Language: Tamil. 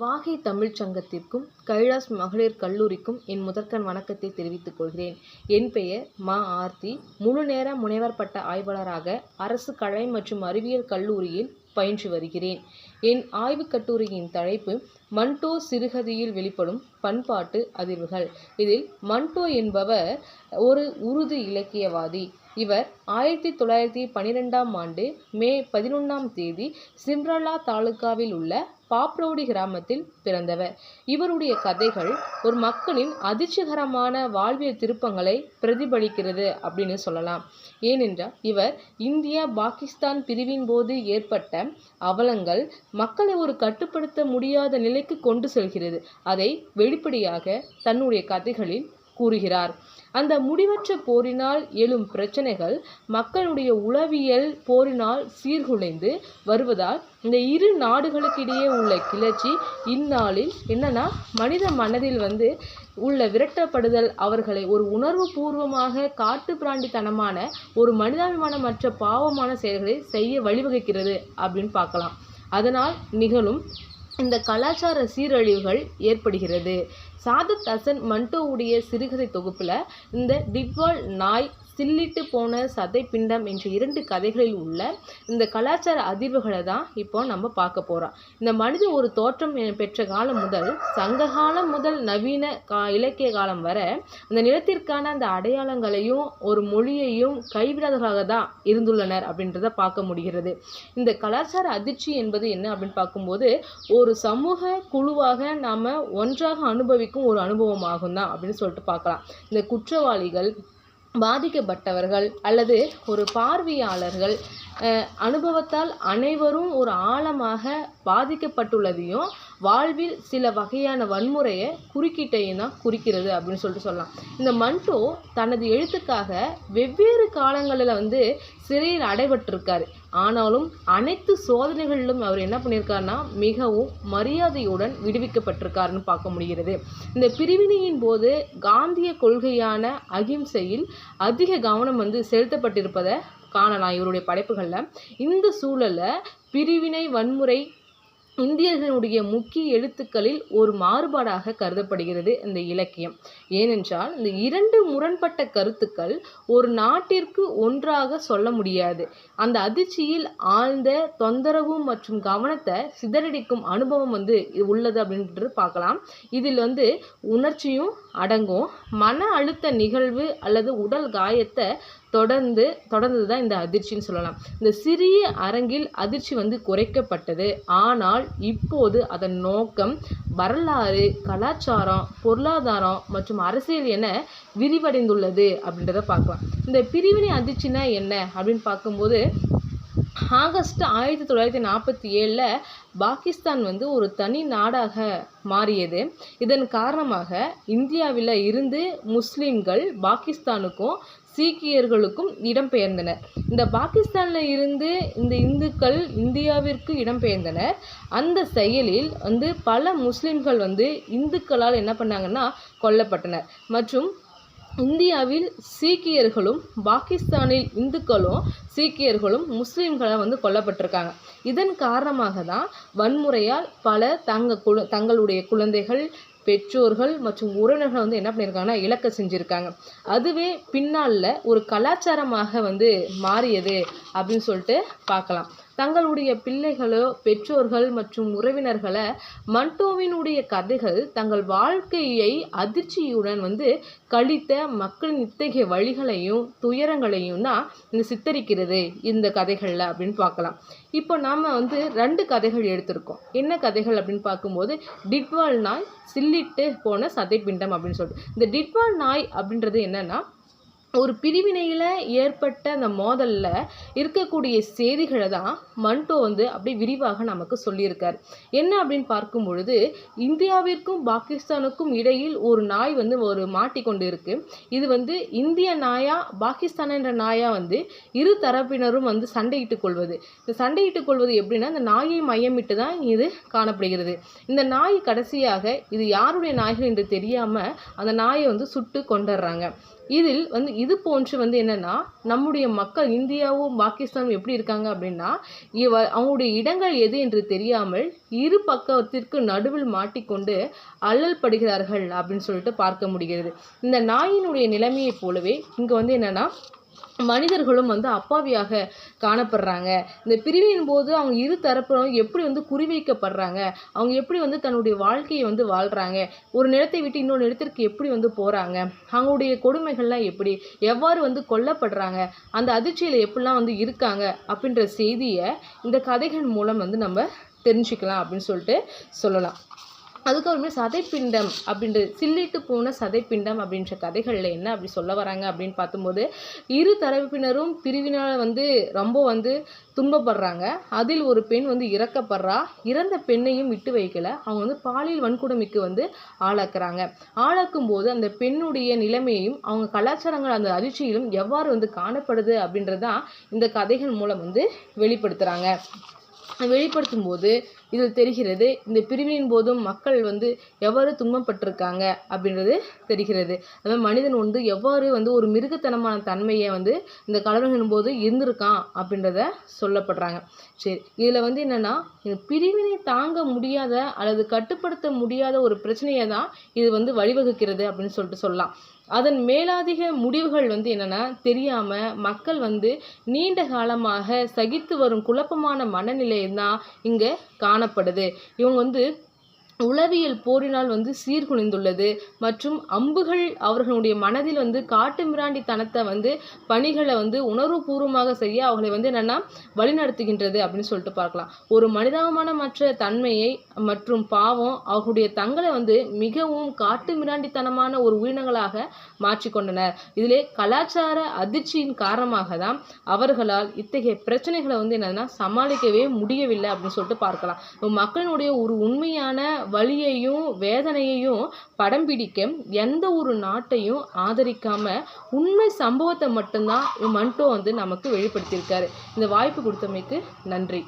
வாகை தமிழ்ச் சங்கத்திற்கும் கைலாஸ் மகளிர் கல்லூரிக்கும் என் முதற்கண் வணக்கத்தை தெரிவித்துக் கொள்கிறேன். என் பெயர் மா. ஆர்த்தி. முழுநேர முனைவர் பட்ட ஆய்வாளராக அரசு கலை மற்றும் அறிவியல் கல்லூரியில் பயின்று வருகிறேன். என் ஆய்வுக் கட்டுரையின் தலைப்பு மன்டோ சிறுகதையில் வெளிப்படும் பண்பாட்டு அதிர்வுகள். இதில் மன்டோ என்பவர் ஒரு உருது இலக்கியவாதி. இவர் 1912ஆம் ஆண்டு மே 11ஆம் தேதி சிம்ராலா தாலுகாவில் உள்ள பாப்ரௌடி கிராமத்தில் பிறந்தவர். இவருடைய கதைகள் ஒரு மக்களின் அதிர்ச்சிகரமான வாழ்வியல் திருப்பங்களை பிரதிபலிக்கிறது அப்படின்னு சொல்லலாம். ஏனென்றால் இவர் இந்தியா பாகிஸ்தான் பிரிவின் போது ஏற்பட்ட அவலங்கள் மக்களை ஒரு கட்டுப்படுத்த முடியாத நிலைக்கு கொண்டு செல்கிறது. அதை வெளிப்படையாக தன்னுடைய கதைகளில் கூறுகிறார். அந்த முடிவற்ற போரினால் எழும் பிரச்சனைகள் மக்களுடைய உளவியல் போரினால் சீர்குலைந்து வருவதால் இந்த இரு நாடுகளுக்கிடையே உள்ள கிளர்ச்சி இந்நாளில் என்னன்னா மனித மனதில் உள்ள விரட்டப்படுதல் அவர்களை ஒரு உணர்வு பூர்வமாக காட்டு பிராண்டித்தனமான ஒரு மனிதாபிமானமற்ற பாவமான செயல்களை செய்ய வழிவகுக்கிறது அப்படின்னு பார்க்கலாம். அதனால் நிகழும் இந்த கலாச்சார சீரழிவுகள் ஏற்படுகிறது. சாதத் ஹசன் மன்டோவுடைய சிறுகதை தொகுப்பில் இந்த டிட்வால் நாய், சில்லிட்டு போன சதை பிண்டம் என்ற 2 கதைகளில் உள்ள இந்த கலாச்சார அதிர்வுகளை தான் இப்போ நம்ம பார்க்க போகிறோம். இந்த மனித ஒரு தோற்றம் பெற்ற காலம் முதல் சங்ககாலம் முதல் நவீன இலக்கிய காலம் வரை அந்த நிலத்திற்கான அந்த அடையாளங்களையும் ஒரு மொழியையும் கைவிடாதவர்களாக தான் இருந்துள்ளனர் அப்படின்றத பார்க்க முடிகிறது. இந்த கலாச்சார அதிர்ச்சி என்பது என்ன அப்படின்னு பார்க்கும்போது ஒரு சமூக குழுவாக நாம் ஒன்றாக அனுபவிக்கும் ஒரு அனுபவமாகும் தான் அப்படின்னு சொல்லிட்டு பார்க்கலாம். இந்த குற்றவாளிகள், பாதிக்கப்பட்டவர்கள் அல்லது ஒரு பார்வையாளர்கள் அனுபவத்தால் அனைவரும் ஒரு ஆழமாக பாதிக்கப்பட்டுள்ளதையும் வாழ்வில் சில வகையான வன்முறையை குறுக்கீட்டையும் தான் குறிக்கிறது அப்படின்னு சொல்லிட்டு சொல்லலாம். இந்த மன்டோ தனது எழுத்துக்காக வெவ்வேறு காலங்களில் சிறையில் அடைபட்டிருக்காரு. ஆனாலும் அனைத்து சோதனைகளிலும் அவர் என்ன பண்ணியிருக்காருன்னா மிகவும் மரியாதையுடன் விடுவிக்கப்பட்டிருக்காருன்னு பார்க்க முடிகிறது. இந்த பிரிவினையின் போது காந்திய கொள்கையான அகிம்சையில் அதிக கவனம் செலுத்தப்பட்டிருப்பதை காணலாம் இவருடைய படைப்புகளில். இந்த சூழலில் பிரிவினை, வன்முறை இந்தியர்களுடைய முக்கிய எழுத்துக்களில் ஒரு மாறுபாடாக கருதப்படுகிறது இந்த இலக்கியம். ஏனென்றால் இந்த 2 முரண்பட்ட கருத்துக்கள் ஒரு நாட்டிற்கு ஒன்றாக சொல்ல முடியாது. அந்த அதிர்ச்சியில் ஆழ்ந்த தொந்தரவு மற்றும் கவனத்தை சிதறடிக்கும் அனுபவம் உள்ளது அப்படின்ட்டு பார்க்கலாம். இதில் உணர்ச்சியும் அடங்கும். மன அழுத்த நிகழ்வு அல்லது உடல் காயத்தை தொடர்ந்தது தான் இந்த அதிர்ச்சின்னு சொல்லலாம். இந்த சிறிய அரங்கில் அதிர்ச்சி குறைக்கப்பட்டது. ஆனால் இப்போது அதன் நோக்கம் வரலாறு, கலாச்சாரம், பொருளாதாரம் மற்றும் அரசியல் என விரிவடைந்துள்ளது அப்படின்றத பார்க்கலாம். இந்த பிரிவினை அதிர்ச்சினா என்ன அப்படின்னு பார்க்கும்போது ஆகஸ்ட் 1947 பாகிஸ்தான் ஒரு தனி நாடாக மாறியது. இதன் காரணமாக இந்தியாவில் இருந்து முஸ்லிம்கள் பாகிஸ்தானுக்கும் சீக்கியர்களுக்கும் இடம்பெயர்ந்தனர். இந்த பாகிஸ்தானில் இருந்து இந்த இந்துக்கள் இந்தியாவிற்கு இடம்பெயர்ந்தனர். அந்த செயலில் பல முஸ்லிம்கள் இந்துக்களால் என்ன பண்ணாங்கன்னா கொல்லப்பட்டனர். மற்றும் இந்தியாவில் சீக்கியர்களும் பாகிஸ்தானில் இந்துக்களும் சீக்கியர்களும் முஸ்லிம்களை கொல்லப்பட்டிருக்காங்க. இதன் காரணமாக தான் வன்முறையால் பல தங்களுடைய குழந்தைகள், பெற்றோர்கள் மற்றும் உறவினர்கள் என்ன பண்ணியிருக்காங்கன்னா இழக்க செஞ்சுருக்காங்க. அதுவே பின்னால் ஒரு கலாச்சாரமாக மாறியது அப்படின்னு சொல்லிட்டு பார்க்கலாம். தங்களுடைய பிள்ளைகளோ, பெற்றோர்கள் மற்றும் உறவினர்களை மன்டோவினுடைய கதைகள் தங்கள் வாழ்க்கையை அதிர்ச்சியுடன் கழித்த மக்களின் இத்தகைய வழிகளையும் துயரங்களையும் தான் சித்தரிக்கிறது இந்த கதைகளில் அப்படின்னு பார்க்கலாம். இப்போ நாம் 2 கதைகள் எடுத்திருக்கோம். என்ன கதைகள் அப்படின்னு பார்க்கும்போது டிட்வால் நாய், சில்லிட்டு போன சதைப்பிண்டம் அப்படின்னு சொல்லிட்டு. இந்த டிட்வால் நாய் அப்படின்றது என்னன்னா ஒரு பிரிவினையில் ஏற்பட்ட அந்த மோதலில் இருக்கக்கூடிய செய்திகளை தான் மன்டோ அப்படி விரிவாக நமக்கு சொல்லியிருக்கார். என்ன அப்படின்னு பார்க்கும் பொழுது இந்தியாவிற்கும் பாகிஸ்தானுக்கும் இடையில் ஒரு நாய் ஒரு மாட்டிக்கொண்டு இருக்கு. இது இந்திய நாயா பாகிஸ்தான் என்ற நாயா இரு தரப்பினரும் சண்டையிட்டுக் கொள்வது. இந்த சண்டையிட்டுக் கொள்வது எப்படின்னா இந்த நாயை மையமிட்டு தான் இது காணப்படுகிறது. இந்த நாய் கடைசியாக இது யாருடைய நாய்கள் என்று தெரியாமல் அந்த நாயை சுட்டு கொண்டுடுறாங்க. இதில் இது போன்று வந்து என்னன்னா நம்முடைய மக்கள் இந்தியாவும் பாகிஸ்தானும் எப்படி இருக்காங்க அப்படின்னா அவங்களுடைய இடங்கள் எது என்று தெரியாமல் இரு பக்கத்திற்கு நடுவில் மாட்டிக்கொண்டு அல்லல் படுகிறார்கள் அப்படின்னு சொல்லிட்டு பார்க்க முடிகிறது. இந்த நாயினுடைய நிலைமையை போலவே இங்க வந்து என்னன்னா மனிதர்களும் வந்து அப்பாவியாக காணப்படுறாங்க. இந்த பிரிவின் போது அவங்க இரு தரப்பும் எப்படி வந்து குறிவைக்கப்படுறாங்க, அவங்க எப்படி வந்து தன்னுடைய வாழ்க்கையை வந்து வாழ்றாங்க, ஒரு நிலத்தை விட்டு இன்னொரு நிலத்திற்கு எப்படி வந்து போறாங்க, அவங்களுடைய கொடுமைகள்லாம் எப்படி எவ்வாறு வந்து கொல்லப்படுறாங்க, அந்த அதிர்ச்சியில் எப்படிலாம் வந்து இருக்காங்க அப்படின்ற செய்தியை இந்த கதைகள் மூலம் வந்து நம்ம தெரிஞ்சுக்கலாம் அப்படின்னு சொல்லிட்டு சொல்லலாம். அதுக்கப்புறமே சதைப்பிண்டம் அப்படின்ற சில்லிட்டு போன சதைப்பிண்டம் அப்படின்ற கதைகளில் என்ன அப்படி சொல்ல வராங்க அப்படின்னு பார்க்கும்போது இரு தரப்பினரும் பிரிவினால் வந்து ரொம்ப வந்து துன்பப்படுறாங்க. அதில் ஒரு பெண் வந்து இறக்கப்படுறா. இறந்த பெண்ணையும் விட்டு வைக்கல, அவங்க வந்து பாலியல் வன்கொடுமைக்கு வந்து ஆளாக்குறாங்க. ஆளாக்கும் போது அந்த பெண்ணுடைய நிலைமையையும் அவங்க கலாச்சாரங்கள் அந்த அதிர்ச்சியிலும் எவ்வாறு வந்து காணப்படுது அப்படின்றதான் இந்த கதைகள் மூலம் வந்து வெளிப்படுத்தும் போது இதில் தெரிகிறது இந்த பிரிவினின் போதும் மக்கள் வந்து எவ்வாறு துன்பப்பட்டிருக்காங்க அப்படின்றது தெரிகிறது. அதாவது மனிதன் வந்து எவ்வாறு வந்து ஒரு மிருகத்தனமான தன்மையை வந்து இந்த கலவரங்களின் போது இருந்திருக்கான் அப்படின்றத சொல்லப்படுறாங்க. சரி, இதில் வந்து என்னன்னா பிரிவினை தாங்க முடியாத அல்லது கட்டுப்படுத்த முடியாத ஒரு பிரச்சனையை தான் இது வந்து வழிவகுக்கிறது அப்படின்னு சொல்லிட்டு சொல்லலாம். அதன் மேலாதிக முடிவுகள் வந்து என்னன்னா தெரியாம மக்கள் வந்து நீண்ட காலமாக சகித்து வரும் குழப்பமான மனநிலை தான் இங்க காணப்படுது. இவங்க வந்து உளவியல் போரினால் வந்து சீர்குலைந்துள்ளது மற்றும் அம்புகள் அவர்களுடைய மனதில் வந்து காட்டு மிராண்டித்தனத்தை வந்து பணிகளை வந்து உணர்வுபூர்வமாக செய்ய அவர்களை வந்து என்னன்னா வழிநடத்துகின்றது அப்படின்னு சொல்லிட்டு பார்க்கலாம். ஒரு மனிதாபிமானமற்ற தன்மையை மற்றும் பாவம் அவர்களுடைய தங்களை வந்து மிகவும் காட்டு மிராண்டித்தனமான ஒரு உயிரினங்களாக மாற்றிக்கொண்டனர். இதிலே கலாச்சார அதிர்ச்சியின் காரணமாக தான் அவர்களால் இத்தகைய பிரச்சனைகளை வந்து என்னன்னா சமாளிக்கவே முடியவில்லை அப்படின்னு சொல்லிட்டு பார்க்கலாம். மக்களினுடைய ஒரு உண்மையான வலியையும் வேதனையையும் படம் பிடிக்க எந்த ஒரு நாட்டையும் ஆதரிக்காம உண்மை சம்பவத்தை மட்டும்தான் மன்டோ வந்து நமக்கு வெளிப்படுத்தியிருக்காரு. இந்த வாய்ப்பு கொடுத்தமைக்கு நன்றி.